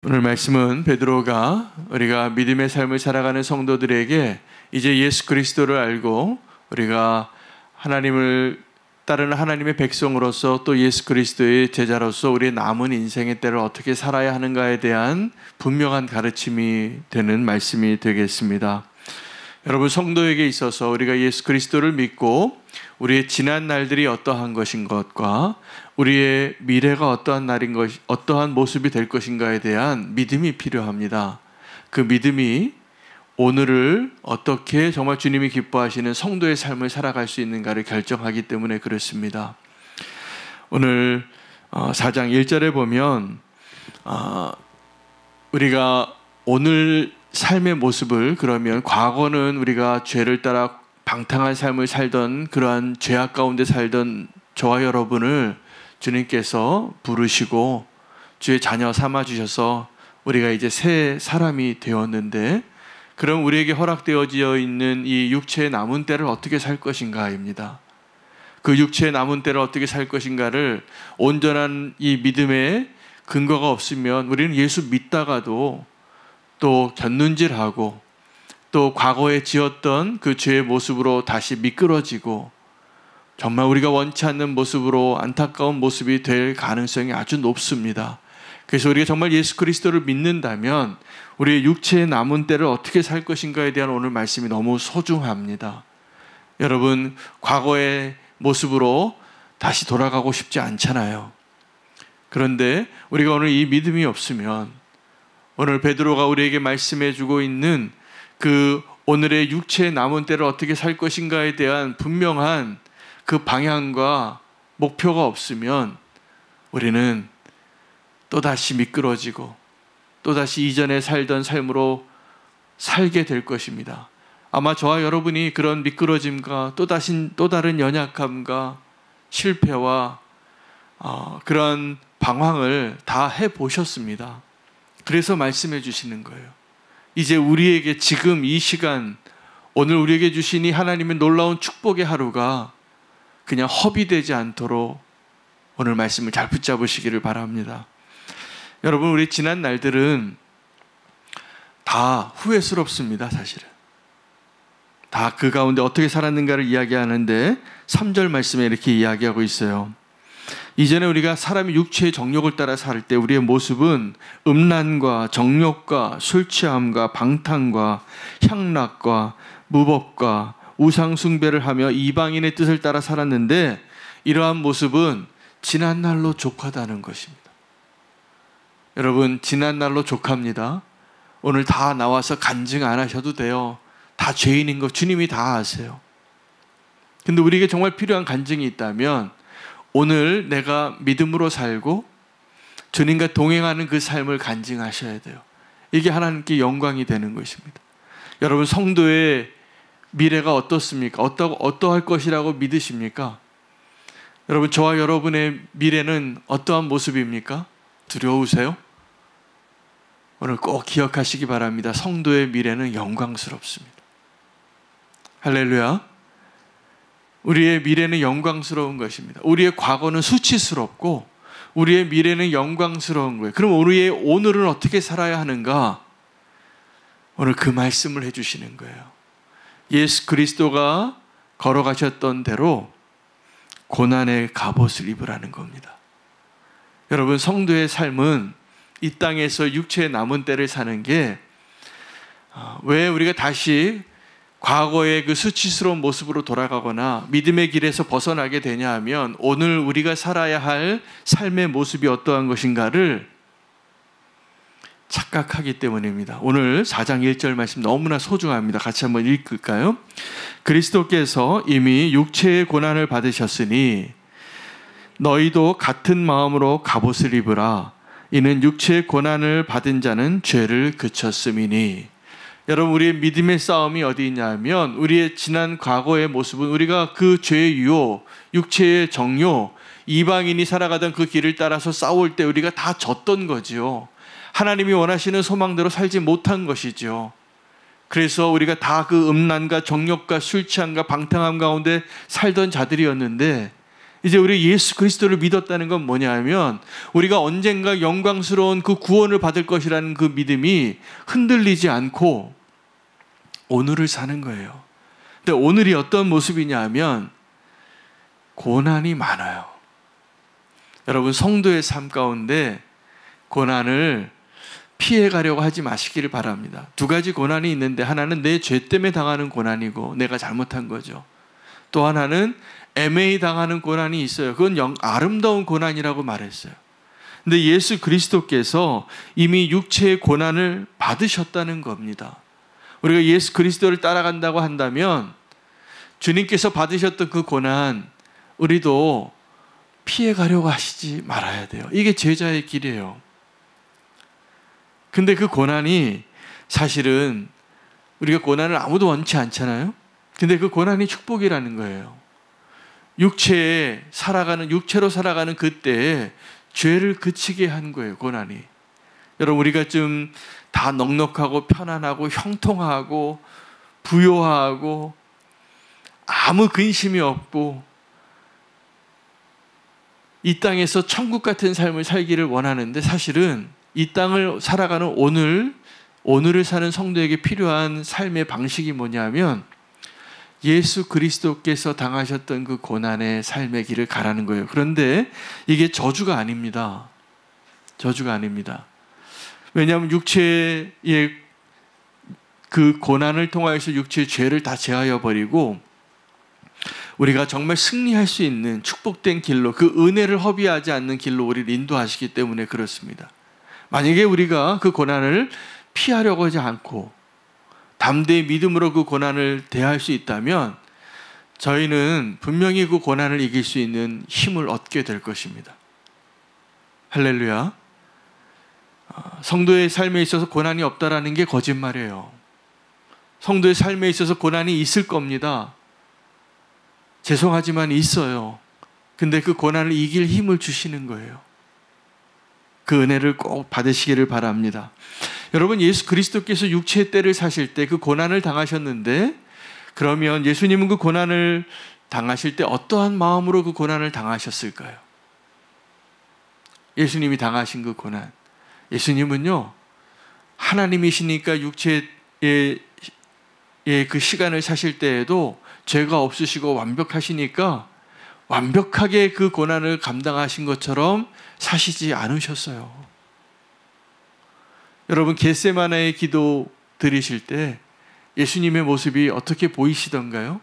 오늘 말씀은 베드로가 우리가 믿음의 삶을 살아가는 성도들에게 이제 예수 그리스도를 알고 우리가 하나님을 따르는 하나님의 백성으로서 또 예수 그리스도의 제자로서 우리의 남은 인생의 때를 어떻게 살아야 하는가에 대한 분명한 가르침이 되는 말씀이 되겠습니다. 여러분, 성도에게 있어서 우리가 예수 그리스도를 믿고 우리의 지난 날들이 어떠한 것인 것과 우리의 미래가 어떠한 날인 것, 어떠한 모습이 될 것인가에 대한 믿음이 필요합니다. 그 믿음이 오늘을 어떻게 정말 주님이 기뻐하시는 성도의 삶을 살아갈 수 있는가를 결정하기 때문에 그렇습니다. 오늘 4장 1절에 보면 우리가 오늘 삶의 모습을, 그러면 과거는 우리가 죄를 따라 방탕한 삶을 살던 그러한 죄악 가운데 살던 저와 여러분을 주님께서 부르시고 주의 자녀 삼아주셔서 우리가 이제 새 사람이 되었는데, 그럼 우리에게 허락되어져 있는 이 육체의 남은 때를 어떻게 살 것인가입니다. 그 육체의 남은 때를 어떻게 살 것인가를 온전한 이 믿음의 근거가 없으면 우리는 예수 믿다가도 또 곁눈질하고 또 과거에 지었던 그 죄의 모습으로 다시 미끄러지고 정말 우리가 원치 않는 모습으로 안타까운 모습이 될 가능성이 아주 높습니다. 그래서 우리가 정말 예수 그리스도를 믿는다면 우리의 육체의 남은 때를 어떻게 살 것인가에 대한 오늘 말씀이 너무 소중합니다. 여러분, 과거의 모습으로 다시 돌아가고 싶지 않잖아요. 그런데 우리가 오늘 이 믿음이 없으면 오늘 베드로가 우리에게 말씀해 주고 있는 그 오늘의 육체의 남은 때를 어떻게 살 것인가에 대한 분명한 그 방향과 목표가 없으면 우리는 또다시 미끄러지고 또다시 이전에 살던 삶으로 살게 될 것입니다. 아마 저와 여러분이 그런 미끄러짐과 또 다른 연약함과 실패와 그런 방황을 다 해보셨습니다. 그래서 말씀해 주시는 거예요. 이제 우리에게 지금 이 시간, 오늘 우리에게 주신 이 하나님의 놀라운 축복의 하루가 그냥 허비되지 않도록 오늘 말씀을 잘 붙잡으시기를 바랍니다. 여러분, 우리 지난 날들은 다 후회스럽습니다. 사실은 다 그 가운데 어떻게 살았는가를 이야기하는데 3절 말씀에 이렇게 이야기하고 있어요. 이전에 우리가 사람이 육체의 정욕을 따라 살 때 우리의 모습은 음란과 정욕과 술 취함과 방탕과 향락과 무법과 우상 숭배를 하며 이방인의 뜻을 따라 살았는데, 이러한 모습은 지난날로 족하다는 것입니다. 여러분, 지난날로 족합니다. 오늘 다 나와서 간증 안 하셔도 돼요. 다 죄인인 거 주님이 다 아세요. 근데 우리에게 정말 필요한 간증이 있다면 오늘 내가 믿음으로 살고 주님과 동행하는 그 삶을 간증하셔야 돼요. 이게 하나님께 영광이 되는 것입니다. 여러분, 성도의 미래가 어떻습니까? 어떠할 것이라고 믿으십니까? 여러분, 저와 여러분의 미래는 어떠한 모습입니까? 두려우세요? 오늘 꼭 기억하시기 바랍니다. 성도의 미래는 영광스럽습니다. 할렐루야. 우리의 미래는 영광스러운 것입니다. 우리의 과거는 수치스럽고 우리의 미래는 영광스러운 거예요. 그럼 우리의 오늘은 어떻게 살아야 하는가? 오늘 그 말씀을 해주시는 거예요. 예수 그리스도가 걸어가셨던 대로 고난의 갑옷을 입으라는 겁니다. 여러분, 성도의 삶은 이 땅에서 육체의 남은 때를 사는 게 왜 우리가 다시 과거의 그 수치스러운 모습으로 돌아가거나 믿음의 길에서 벗어나게 되냐 하면 오늘 우리가 살아야 할 삶의 모습이 어떠한 것인가를 착각하기 때문입니다. 오늘 4장 1절 말씀 너무나 소중합니다. 같이 한번 읽을까요? 그리스도께서 이미 육체의 고난을 받으셨으니 너희도 같은 마음으로 갑옷을 입으라. 이는 육체의 고난을 받은 자는 죄를 그쳤음이니. 여러분, 우리의 믿음의 싸움이 어디 있냐면 우리의 지난 과거의 모습은 우리가 그 죄의 유혹, 육체의 정욕, 이방인이 살아가던 그 길을 따라서 싸울 때 우리가 다 졌던 거지요. 하나님이 원하시는 소망대로 살지 못한 것이죠. 그래서 우리가 다 그 음란과 정욕과 술 취함과 방탕함 가운데 살던 자들이었는데, 이제 우리 예수 그리스도를 믿었다는 건 뭐냐면 우리가 언젠가 영광스러운 그 구원을 받을 것이라는 그 믿음이 흔들리지 않고 오늘을 사는 거예요. 근데 오늘이 어떤 모습이냐 하면 고난이 많아요. 여러분, 성도의 삶 가운데 고난을 피해가려고 하지 마시기를 바랍니다. 두 가지 고난이 있는데 하나는 내 죄 때문에 당하는 고난이고 내가 잘못한 거죠. 또 하나는 애매히 당하는 고난이 있어요. 그건 아름다운 고난이라고 말했어요. 근데 예수 그리스도께서 이미 육체의 고난을 받으셨다는 겁니다. 우리가 예수 그리스도를 따라간다고 한다면 주님께서 받으셨던 그 고난 우리도 피해가려고 하시지 말아야 돼요. 이게 제자의 길이에요. 근데 그 고난이 사실은 우리가 고난을 아무도 원치 않잖아요. 근데 그 고난이 축복이라는 거예요. 육체로 살아가는 그때에 죄를 그치게 한 거예요, 고난이. 여러분, 우리가 좀 다 넉넉하고 편안하고 형통하고 부요하고 아무 근심이 없고 이 땅에서 천국 같은 삶을 살기를 원하는데 사실은 이 땅을 살아가는 오늘을 사는 성도에게 필요한 삶의 방식이 뭐냐면 예수 그리스도께서 당하셨던 그 고난의 삶의 길을 가라는 거예요. 그런데 이게 저주가 아닙니다. 저주가 아닙니다. 왜냐하면 육체의 그 고난을 통하여서 육체의 죄를 다 제하여 버리고 우리가 정말 승리할 수 있는 축복된 길로, 그 은혜를 허비하지 않는 길로 우리를 인도하시기 때문에 그렇습니다. 만약에 우리가 그 고난을 피하려고 하지 않고 담대히 믿음으로 그 고난을 대할 수 있다면 저희는 분명히 그 고난을 이길 수 있는 힘을 얻게 될 것입니다. 할렐루야. 성도의 삶에 있어서 고난이 없다라는 게 거짓말이에요. 성도의 삶에 있어서 고난이 있을 겁니다. 죄송하지만 있어요. 근데 그 고난을 이길 힘을 주시는 거예요. 그 은혜를 꼭 받으시기를 바랍니다. 여러분, 예수 그리스도께서 육체의 때를 사실 때 그 고난을 당하셨는데 그러면 예수님은 그 고난을 당하실 때 어떠한 마음으로 그 고난을 당하셨을까요? 예수님이 당하신 그 고난. 예수님은요, 하나님이시니까 육체의 그 시간을 사실 때에도 죄가 없으시고 완벽하시니까 완벽하게 그 고난을 감당하신 것처럼 사시지 않으셨어요. 여러분, 겟세마네의 기도 드리실 때 예수님의 모습이 어떻게 보이시던가요?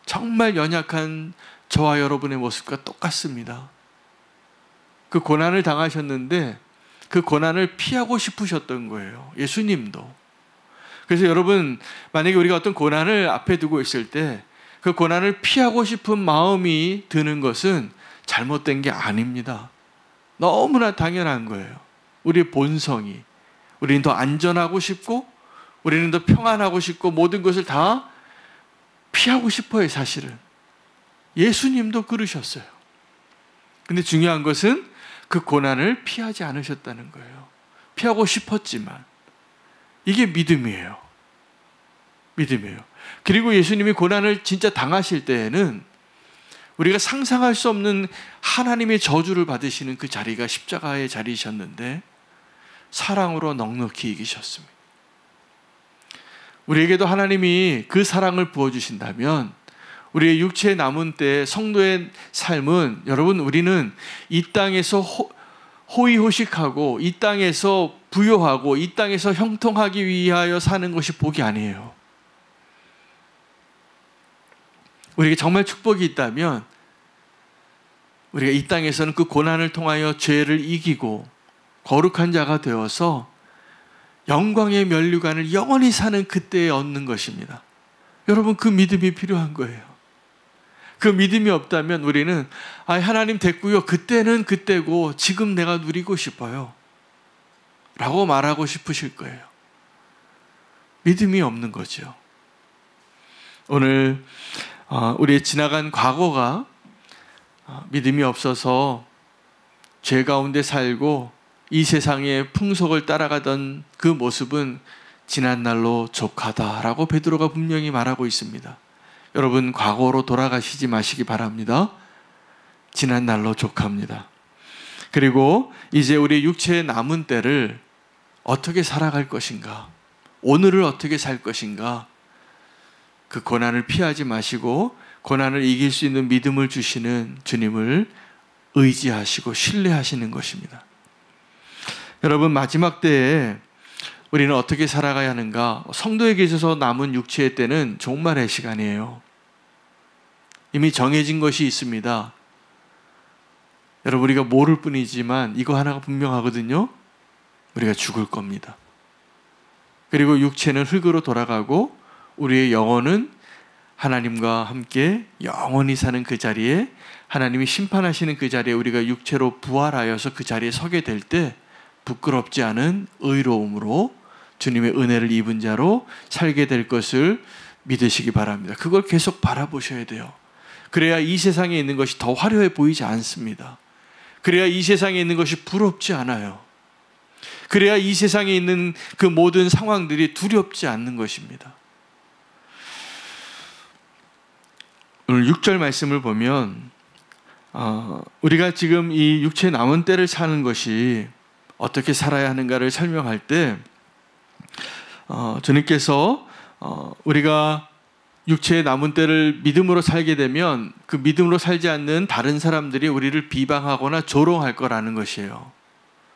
정말 연약한 저와 여러분의 모습과 똑같습니다. 그 고난을 당하셨는데 그 고난을 피하고 싶으셨던 거예요. 예수님도. 그래서 여러분, 만약에 우리가 어떤 고난을 앞에 두고 있을 때 그 고난을 피하고 싶은 마음이 드는 것은 잘못된 게 아닙니다. 너무나 당연한 거예요. 우리의 본성이. 우리는 더 안전하고 싶고 우리는 더 평안하고 싶고 모든 것을 다 피하고 싶어요, 사실은. 예수님도 그러셨어요. 근데 중요한 것은 그 고난을 피하지 않으셨다는 거예요. 피하고 싶었지만. 이게 믿음이에요. 믿음이에요. 그리고 예수님이 고난을 진짜 당하실 때에는 우리가 상상할 수 없는 하나님의 저주를 받으시는 그 자리가 십자가의 자리이셨는데 사랑으로 넉넉히 이기셨습니다. 우리에게도 하나님이 그 사랑을 부어주신다면 우리의 육체의 남은 때 성도의 삶은, 여러분, 우리는 이 땅에서 호의호식하고 이 땅에서 부요하고 이 땅에서 형통하기 위하여 사는 것이 복이 아니에요. 우리에게 정말 축복이 있다면 우리가 이 땅에서는 그 고난을 통하여 죄를 이기고 거룩한 자가 되어서 영광의 면류관을 영원히 사는 그때에 얻는 것입니다. 여러분, 그 믿음이 필요한 거예요. 그 믿음이 없다면 우리는 하나님 됐고요, 그때는 그때고 지금 내가 누리고 싶어요 라고 말하고 싶으실 거예요. 믿음이 없는 거죠. 오늘 우리의 지나간 과거가 믿음이 없어서 죄 가운데 살고 이 세상의 풍속을 따라가던 그 모습은 지난날로 족하다라고 베드로가 분명히 말하고 있습니다. 여러분, 과거로 돌아가시지 마시기 바랍니다. 지난 날로 족합니다. 그리고 이제 우리 육체의 남은 때를 어떻게 살아갈 것인가, 오늘을 어떻게 살 것인가, 그 고난을 피하지 마시고 고난을 이길 수 있는 믿음을 주시는 주님을 의지하시고 신뢰하시는 것입니다. 여러분, 마지막 때에 우리는 어떻게 살아가야 하는가? 성도에게 있어서 남은 육체의 때는 종말의 시간이에요. 이미 정해진 것이 있습니다. 여러분, 우리가 모를 뿐이지만 이거 하나가 분명하거든요. 우리가 죽을 겁니다. 그리고 육체는 흙으로 돌아가고 우리의 영혼은 하나님과 함께 영원히 사는 그 자리에, 하나님이 심판하시는 그 자리에 우리가 육체로 부활하여서 그 자리에 서게 될 때 부끄럽지 않은 의로움으로 주님의 은혜를 입은 자로 살게 될 것을 믿으시기 바랍니다. 그걸 계속 바라보셔야 돼요. 그래야 이 세상에 있는 것이 더 화려해 보이지 않습니다. 그래야 이 세상에 있는 것이 부럽지 않아요. 그래야 이 세상에 있는 그 모든 상황들이 두렵지 않는 것입니다. 오늘 6절 말씀을 보면 우리가 지금 이 육체의 남은 때를 사는 것이 어떻게 살아야 하는가를 설명할 때 주님께서 우리가 육체의 남은 때를 믿음으로 살게 되면 그 믿음으로 살지 않는 다른 사람들이 우리를 비방하거나 조롱할 거라는 것이에요.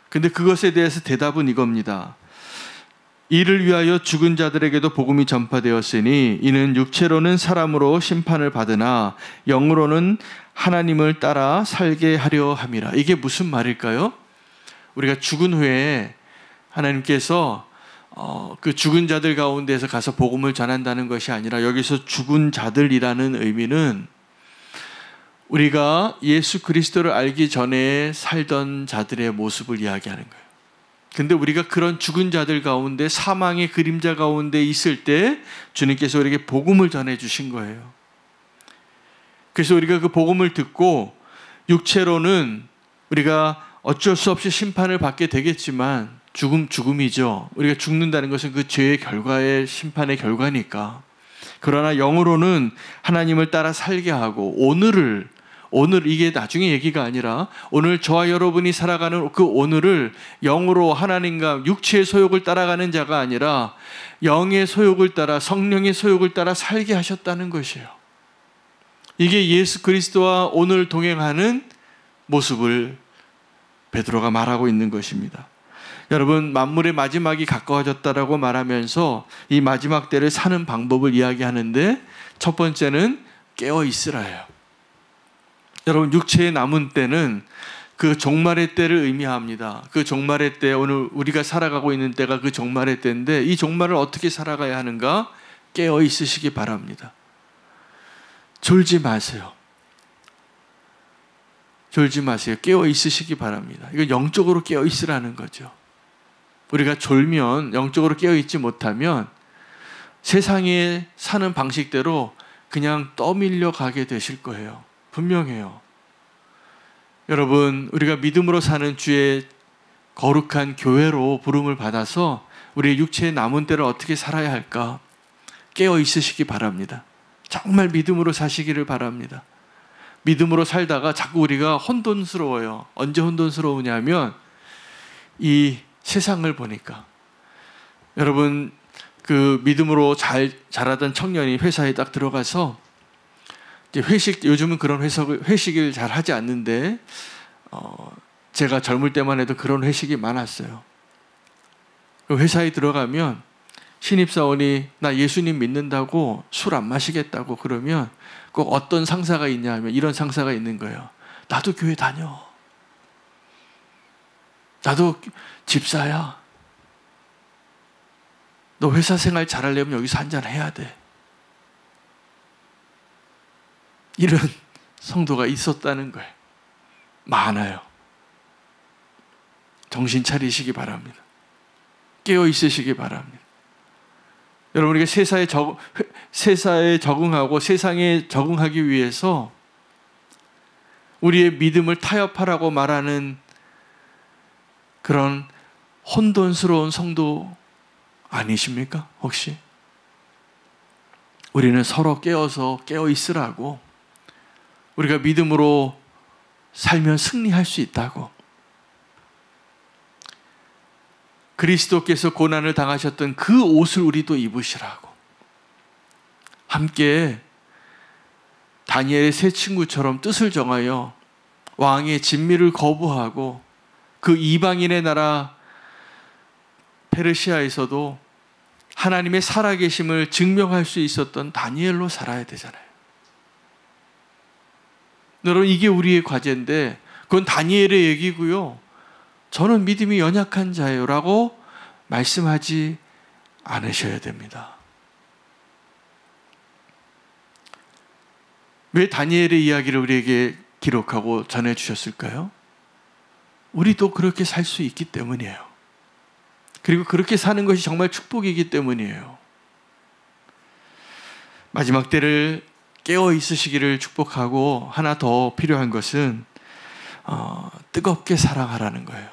근데 그것에 대해서 대답은 이겁니다. 이를 위하여 죽은 자들에게도 복음이 전파되었으니 이는 육체로는 사람으로 심판을 받으나 영으로는 하나님을 따라 살게 하려 함이라. 이게 무슨 말일까요? 우리가 죽은 후에 하나님께서 그 죽은 자들 가운데서 가서 복음을 전한다는 것이 아니라, 여기서 죽은 자들이라는 의미는 우리가 예수 그리스도를 알기 전에 살던 자들의 모습을 이야기하는 거예요. 근데 우리가 그런 죽은 자들 가운데, 사망의 그림자 가운데 있을 때 주님께서 우리에게 복음을 전해주신 거예요. 그래서 우리가 그 복음을 듣고 육체로는 우리가 어쩔 수 없이 심판을 받게 되겠지만, 죽음이죠. 우리가 죽는다는 것은 그 죄의 결과의 심판의 결과니까. 그러나 영으로는 하나님을 따라 살게 하고, 오늘 이게 나중에 얘기가 아니라 오늘 저와 여러분이 살아가는 그 오늘을 영으로 하나님과 육체의 소욕을 따라가는 자가 아니라 영의 소욕을 따라, 성령의 소욕을 따라 살게 하셨다는 것이에요. 이게 예수 그리스도와 오늘 동행하는 모습을 베드로가 말하고 있는 것입니다. 여러분, 만물의 마지막이 가까워졌다라고 말하면서 이 마지막 때를 사는 방법을 이야기하는데, 첫 번째는 깨어 있으라예요. 여러분, 육체의 남은 때는 그 종말의 때를 의미합니다. 그 종말의 때, 오늘 우리가 살아가고 있는 때가 그 종말의 때인데, 이 종말을 어떻게 살아가야 하는가? 깨어 있으시기 바랍니다. 졸지 마세요. 졸지 마세요. 깨어 있으시기 바랍니다. 이건 영적으로 깨어 있으라는 거죠. 우리가 졸면, 영적으로 깨어 있지 못하면 세상에 사는 방식대로 그냥 떠밀려 가게 되실 거예요. 분명해요. 여러분, 우리가 믿음으로 사는 주의 거룩한 교회로 부름을 받아서 우리의 육체의 남은 때를 어떻게 살아야 할까? 깨어 있으시기 바랍니다. 정말 믿음으로 사시기를 바랍니다. 믿음으로 살다가 자꾸 우리가 혼돈스러워요. 언제 혼돈스러우냐면 이 세상을 보니까. 여러분, 그 믿음으로 자라던 청년이 회사에 딱 들어가서 이제 요즘은 그런 회식을 잘 하지 않는데 제가 젊을 때만 해도 그런 회식이 많았어요. 회사에 들어가면 신입사원이 나 예수님 믿는다고 술 안 마시겠다고 그러면 꼭 어떤 상사가 있냐 하면 이런 상사가 있는 거예요. 나도 교회 다녀. 나도 집사야. 너 회사 생활 잘하려면 여기서 한잔 해야 돼. 이런 성도가 있었다는 거예요. 많아요. 정신 차리시기 바랍니다. 깨어 있으시기 바랍니다. 여러분, 우리가 세사에 적응하고 세상에 적응하기 위해서 우리의 믿음을 타협하라고 말하는 그런 혼돈스러운 성도 아니십니까? 혹시? 우리는 서로 깨어 있으라고, 우리가 믿음으로 살면 승리할 수 있다고. 그리스도께서 고난을 당하셨던 그 옷을 우리도 입으시라고. 함께 다니엘의 세 친구처럼 뜻을 정하여 왕의 진미를 거부하고 그 이방인의 나라 페르시아에서도 하나님의 살아계심을 증명할 수 있었던 다니엘로 살아야 되잖아요. 여러분, 이게 우리의 과제인데 그건 다니엘의 얘기고요. 저는 믿음이 연약한 자예요 라고 말씀하지 않으셔야 됩니다. 왜 다니엘의 이야기를 우리에게 기록하고 전해주셨을까요? 우리도 그렇게 살 수 있기 때문이에요. 그리고 그렇게 사는 것이 정말 축복이기 때문이에요. 마지막 때를 깨어 있으시기를 축복하고, 하나 더 필요한 것은 뜨겁게 사랑하라는 거예요.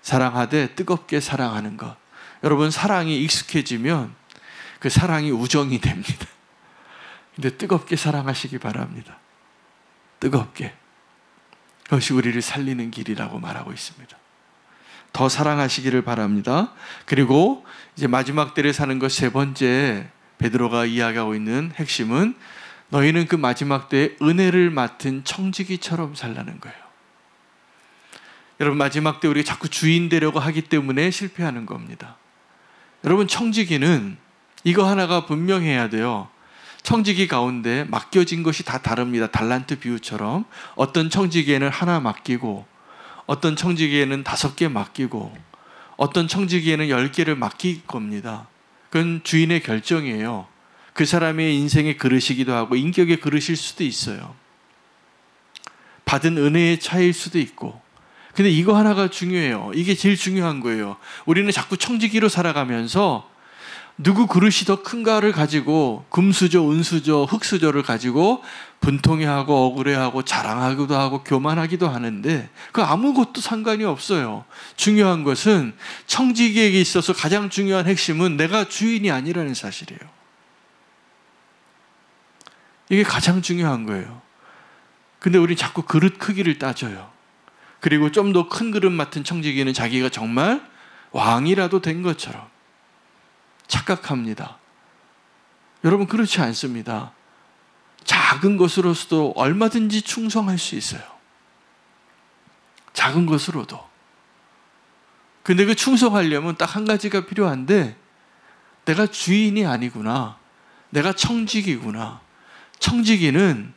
사랑하되 뜨겁게 사랑하는 것. 여러분, 사랑이 익숙해지면 그 사랑이 우정이 됩니다. 근데 뜨겁게 사랑하시기 바랍니다. 뜨겁게. 그것이 우리를 살리는 길이라고 말하고 있습니다. 더 사랑하시기를 바랍니다. 그리고 이제 마지막 때를 사는 것 세 번째, 베드로가 이야기하고 있는 핵심은 너희는 그 마지막 때에 은혜를 맡은 청지기처럼 살라는 거예요. 여러분, 마지막 때 우리가 자꾸 주인 되려고 하기 때문에 실패하는 겁니다. 여러분, 청지기는 이거 하나가 분명해야 돼요. 청지기 가운데 맡겨진 것이 다 다릅니다. 달란트 비유처럼 어떤 청지기에는 하나 맡기고, 어떤 청지기에는 5개 맡기고, 어떤 청지기에는 10개를 맡길 겁니다. 그건 주인의 결정이에요. 그 사람의 인생의 그릇이기도 하고 인격의 그릇일 수도 있어요. 받은 은혜의 차이일 수도 있고. 근데 이거 하나가 중요해요. 이게 제일 중요한 거예요. 우리는 자꾸 청지기로 살아가면서 누구 그릇이 더 큰가를 가지고 금수저, 은수저, 흙수저를 가지고 분통해하고 억울해하고 자랑하기도 하고 교만하기도 하는데 그 아무것도 상관이 없어요. 중요한 것은 청지기에게 있어서 가장 중요한 핵심은 내가 주인이 아니라는 사실이에요. 이게 가장 중요한 거예요. 근데 우리는 자꾸 그릇 크기를 따져요. 그리고 좀 더 큰 그릇 맡은 청지기는 자기가 정말 왕이라도 된 것처럼 착각합니다. 여러분, 그렇지 않습니다. 작은 것으로서도 얼마든지 충성할 수 있어요. 작은 것으로도. 근데 그 충성하려면 딱 한 가지가 필요한데, 내가 주인이 아니구나. 내가 청지기구나. 청지기는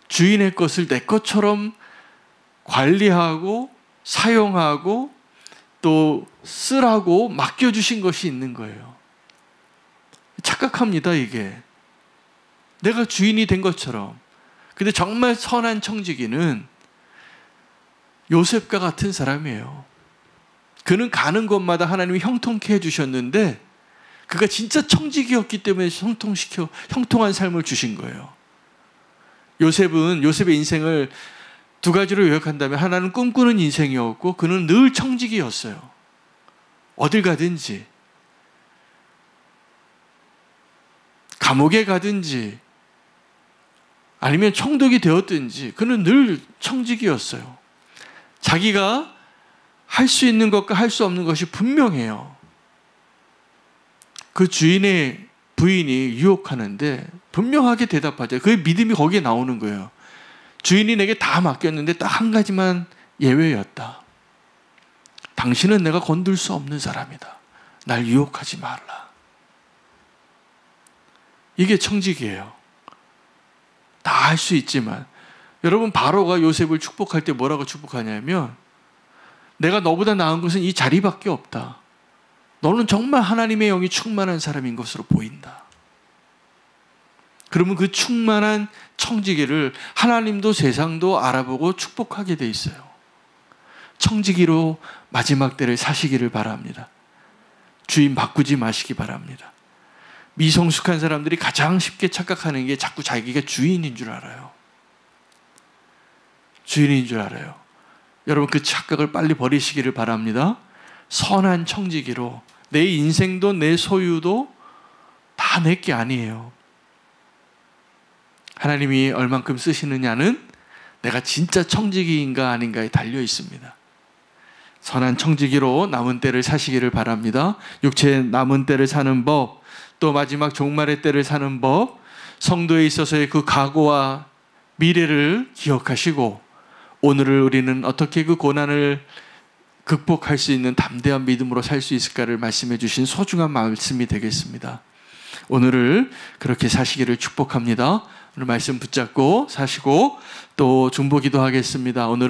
주인의 것을 내 것처럼 관리하고 사용하고 또 쓰라고 맡겨주신 것이 있는 거예요. 착각합니다, 이게. 내가 주인이 된 것처럼. 근데 정말 선한 청지기는 요셉과 같은 사람이에요. 그는 가는 곳마다 하나님이 형통케 해주셨는데 그가 진짜 청지기였기 때문에 형통한 삶을 주신 거예요. 요셉의 인생을 2가지로 요약한다면, 하나는 꿈꾸는 인생이었고 그는 늘 청지기였어요. 어딜 가든지, 감옥에 가든지 아니면 총독이 되었든지 그는 늘 청지기였어요. 자기가 할 수 있는 것과 할 수 없는 것이 분명해요. 그 주인의 부인이 유혹하는데 분명하게 대답하죠. 그의 믿음이 거기에 나오는 거예요. 주인이 내게 다 맡겼는데 딱 한 가지만 예외였다. 당신은 내가 건들 수 없는 사람이다. 날 유혹하지 말라. 이게 청지기예요. 다 할 수 있지만, 여러분, 바로가 요셉을 축복할 때 뭐라고 축복하냐면, 내가 너보다 나은 것은 이 자리밖에 없다. 너는 정말 하나님의 영이 충만한 사람인 것으로 보인다. 그러면 그 충만한 청지기를 하나님도 세상도 알아보고 축복하게 돼 있어요. 청지기로 마지막 때를 사시기를 바랍니다. 주인 바꾸지 마시기 바랍니다. 미성숙한 사람들이 가장 쉽게 착각하는 게 자꾸 자기가 주인인 줄 알아요. 주인인 줄 알아요. 여러분, 그 착각을 빨리 버리시기를 바랍니다. 선한 청지기로 내 인생도 내 소유도 다 내 게 아니에요. 하나님이 얼만큼 쓰시느냐는 내가 진짜 청지기인가 아닌가에 달려 있습니다. 선한 청지기로 남은 때를 사시기를 바랍니다. 육체의 남은 때를 사는 법, 또 마지막 종말의 때를 사는 법, 성도에 있어서의 그 각오와 미래를 기억하시고 오늘을 우리는 어떻게 그 고난을 극복할 수 있는 담대한 믿음으로 살 수 있을까를 말씀해 주신 소중한 말씀이 되겠습니다. 오늘을 그렇게 사시기를 축복합니다. 오늘 말씀 붙잡고 사시고 또 중보기도 하겠습니다. 오늘